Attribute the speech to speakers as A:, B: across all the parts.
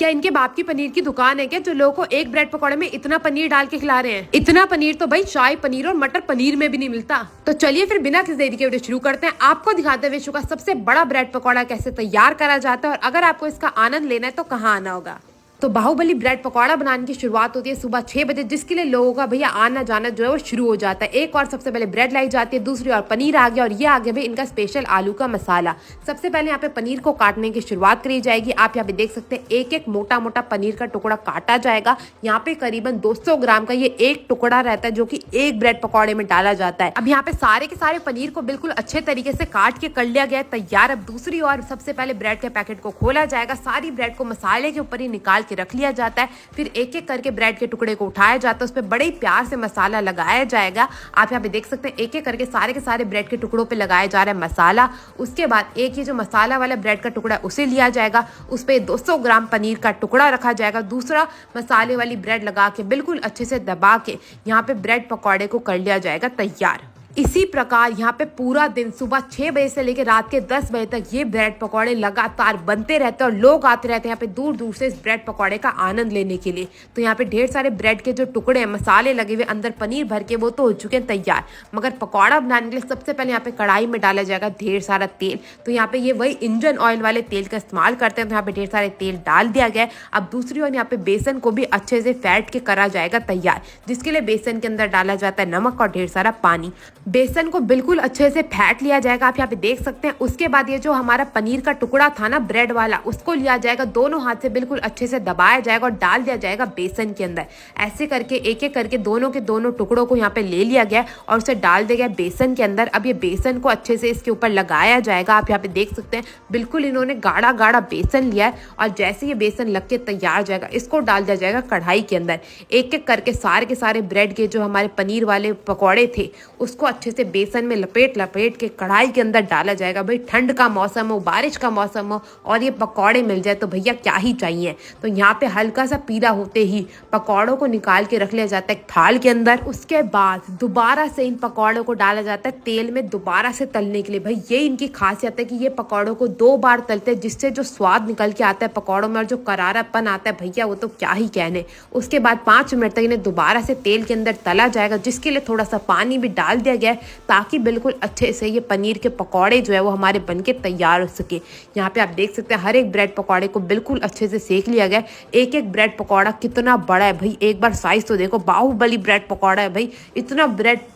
A: क्या इनके बाप की पनीर की दुकान है क्या, जो लोगों को एक ब्रेड पकौड़े में इतना पनीर डाल के खिला रहे हैं। इतना पनीर तो भाई शाही पनीर और मटर पनीर में भी नहीं मिलता। तो चलिए फिर बिना किसी देरी के वीडियो शुरू करते हैं। आपको दिखाते हुए विश्व का सबसे बड़ा ब्रेड पकौड़ा कैसे तैयार करा जाता है, और अगर आपको इसका आनंद लेना है तो कहाँ आना होगा। तो बाहुबली ब्रेड पकौड़ा बनाने की शुरुआत होती है सुबह 6 बजे, जिसके लिए लोगों का भैया आना जाना जो है वो शुरू हो जाता है। एक और सबसे पहले ब्रेड लाई जाती है, दूसरी और पनीर आ गया, और ये आ गया भाई इनका स्पेशल आलू का मसाला। सबसे पहले यहाँ पे पनीर को काटने की शुरुआत करी जाएगी। आप यहाँ पे देख सकते हैं एक एक मोटा मोटा पनीर का टुकड़ा काटा जाएगा। यहाँ पे करीबन 200 ग्राम का ये एक टुकड़ा रहता है, जो की एक ब्रेड पकौड़े में डाला जाता है। अब यहाँ पे सारे के सारे पनीर को बिल्कुल अच्छे तरीके से काट के कर लिया गया है तैयार। अब दूसरी ओर सबसे पहले ब्रेड के पैकेट को खोला जाएगा। सारी ब्रेड को मसाले के ऊपर ही निकाल के रख लिया जाता है। फिर एक एक करके ब्रेड के टुकड़े को उठाया जाता है, उस पर बड़े प्यार से मसाला लगाया जाएगा। आप यहाँ पे देख सकते हैं एक एक करके सारे के सारे ब्रेड के टुकड़ों पे लगाया जा रहा है मसाला। उसके बाद एक ये जो मसाला वाला ब्रेड का टुकड़ा उसे लिया जाएगा, उस पर 200 ग्राम पनीर का टुकड़ा रखा जाएगा। दूसरा मसाले वाली ब्रेड लगा के बिल्कुल अच्छे से दबा के यहाँ पे ब्रेड पकौड़े को कर लिया जाएगा तैयार। इसी प्रकार यहाँ पे पूरा दिन सुबह 6 बजे से लेकर रात के 10 बजे तक ये ब्रेड पकौड़े लगातार बनते रहते हैं, और लोग आते रहते हैं यहाँ पे दूर दूर से इस ब्रेड पकौड़े का आनंद लेने के लिए। तो यहाँ पे ढेर सारे ब्रेड के जो टुकड़े हैं, मसाले लगे हुए, अंदर पनीर भर के, वो तो हो चुके हैं तैयार। मगर पकौड़ा बनाने के लिए सबसे पहले यहाँ पे कढ़ाई में डाला जाएगा ढेर सारा तेल। तो यहाँ पे ये वही इंजन ऑयल वाले तेल का इस्तेमाल करते हैं। तो यहाँ पे ढेर सारे तेल डाल दिया गया है। अब दूसरी ओर यहाँ पे बेसन को भी अच्छे से फैट के करा जाएगा तैयार, जिसके लिए बेसन के अंदर डाला जाता है नमक और ढेर सारा पानी। बेसन को बिल्कुल अच्छे से फैट लिया जाएगा, आप यहाँ पे देख सकते हैं। उसके बाद ये जो हमारा पनीर का टुकड़ा था ना ब्रेड वाला, उसको लिया जाएगा, दोनों हाथ से बिल्कुल अच्छे से दबाया जाएगा और डाल दिया जाएगा बेसन के अंदर। ऐसे करके एक एक करके दोनों के दोनों टुकड़ों को यहाँ पे ले लिया गया और उसे डाल दिया गया बेसन के अंदर। अब ये बेसन को अच्छे से इसके ऊपर लगाया जाएगा। आप यहाँ पे देख सकते हैं बिल्कुल इन्होंने गाढ़ा गाढ़ा बेसन लिया है, और जैसे ये बेसन लग के तैयार हो जाएगा, इसको डाल दिया जाएगा कढ़ाई के अंदर। एक एक करके सारे के सारे ब्रेड के जो हमारे पनीर वाले पकौड़े थे, उसको अच्छे से बेसन में लपेट लपेट के कढ़ाई के अंदर डाला जाएगा। भाई ठंड का मौसम हो, बारिश का मौसम हो, और ये पकौड़े मिल जाए तो भैया क्या ही चाहिए। तो यहाँ पे हल्का सा पीला होते ही पकौड़ों को निकाल के रख लिया जाता है थाल के अंदर। उसके बाद दोबारा से इन पकौड़ों को डाला जाता है तेल में दोबारा से तलने के लिए। भाई ये इनकी खासियत है कि ये पकौड़ों को 2 बार तलते हैं, जिससे जो स्वाद निकल के आता है पकौड़ों में और जो करारापन आता है भैया, वो तो क्या ही कहने। उसके बाद 5 मिनट तक इन्हें दोबारा से तेल के अंदर तला जाएगा, जिसके लिए थोड़ा सा पानी भी डाल दिया गया है, ताकि बिल्कुल अच्छे से ये पनीर के पकौड़े जो है वो हमारे बनके तैयार हो सके। यहाँ पे आप देख सकते हैं हर एक ब्रेड पकौड़े को बिल्कुल अच्छे से सेक लिया गया है। एक एक ब्रेड पकौड़ा कितना बड़ा है भाई, एक बार साइज तो देखो, बाहुबली ब्रेड पकौड़ा है भाई। इतना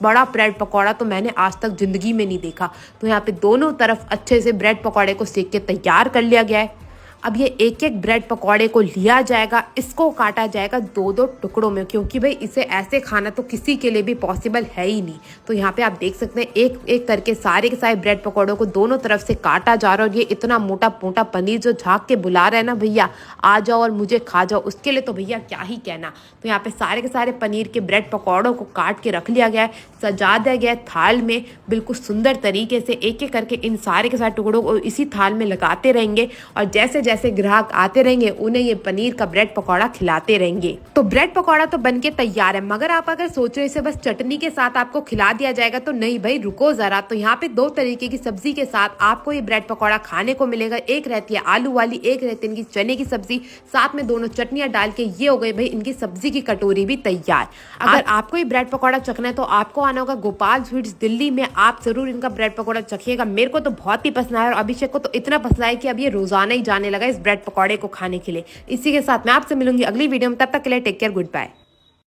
A: बड़ा ब्रेड पकौड़ा तो मैंने आज तक जिंदगी में नहीं देखा। तो यहाँ पे दोनों तरफ अच्छे से ब्रेड पकौड़े को सेक के तैयार कर लिया गया है। अब ये एक एक ब्रेड पकौड़े को लिया जाएगा, इसको काटा जाएगा 2-2 टुकड़ों में, क्योंकि भाई इसे ऐसे खाना तो किसी के लिए भी पॉसिबल है ही नहीं। तो यहाँ पे आप देख सकते हैं एक एक करके सारे के सारे ब्रेड पकौड़ों को दोनों तरफ से काटा जा रहा है। और ये इतना मोटा मोटा पनीर जो झाँक के बुला रहा है ना भैया, आ जाओ और मुझे खा जाओ, उसके लिए तो भैया क्या ही कहना। तो यहाँ पे सारे के सारे पनीर के ब्रेड पकौड़ों को काट के रख लिया गया है, सजा दिया गया है थाल में बिल्कुल सुंदर तरीके से। एक एक करके इन सारे के सारे टुकड़ों को इसी थाल में लगाते रहेंगे, और जैसे जैसे ग्राहक आते रहेंगे उन्हें ये पनीर का ब्रेड पकौड़ा खिलाते रहेंगे। तो ब्रेड पकौड़ा तो बनके तैयार है, मगर आप अगर सोच रहे इसे बस चटनी के साथ आपको खिला दिया जाएगा, तो नहीं भाई, रुको जरा। तो यहाँ पे 2 तरीके की सब्जी के साथ आपको ये ब्रेड पकौड़ा खाने को मिलेगा। एक रहती है आलू वाली, एक रहती है इनकी चने की सब्जी, साथ में दोनों चटनियां डाल के ये हो गई भाई इनकी सब्जी की कटोरी भी तैयार। अगर आपको ये ब्रेड पकौड़ा चखना है तो आपको आना होगा गोपाल स्वीट्स दिल्ली में। आप जरूर इनका ब्रेड पकौड़ा चखिएगा। मेरे को तो बहुत ही पसंद आया, और अभिषेक को तो इतना पसंद आया कि अब ये रोजाना ही जाने लगा इस ब्रेड पकौड़े को खाने के लिए। इसी के साथ मैं आपसे मिलूंगी अगली वीडियो में, तब तक के लिए टेक केयर, गुड बाय।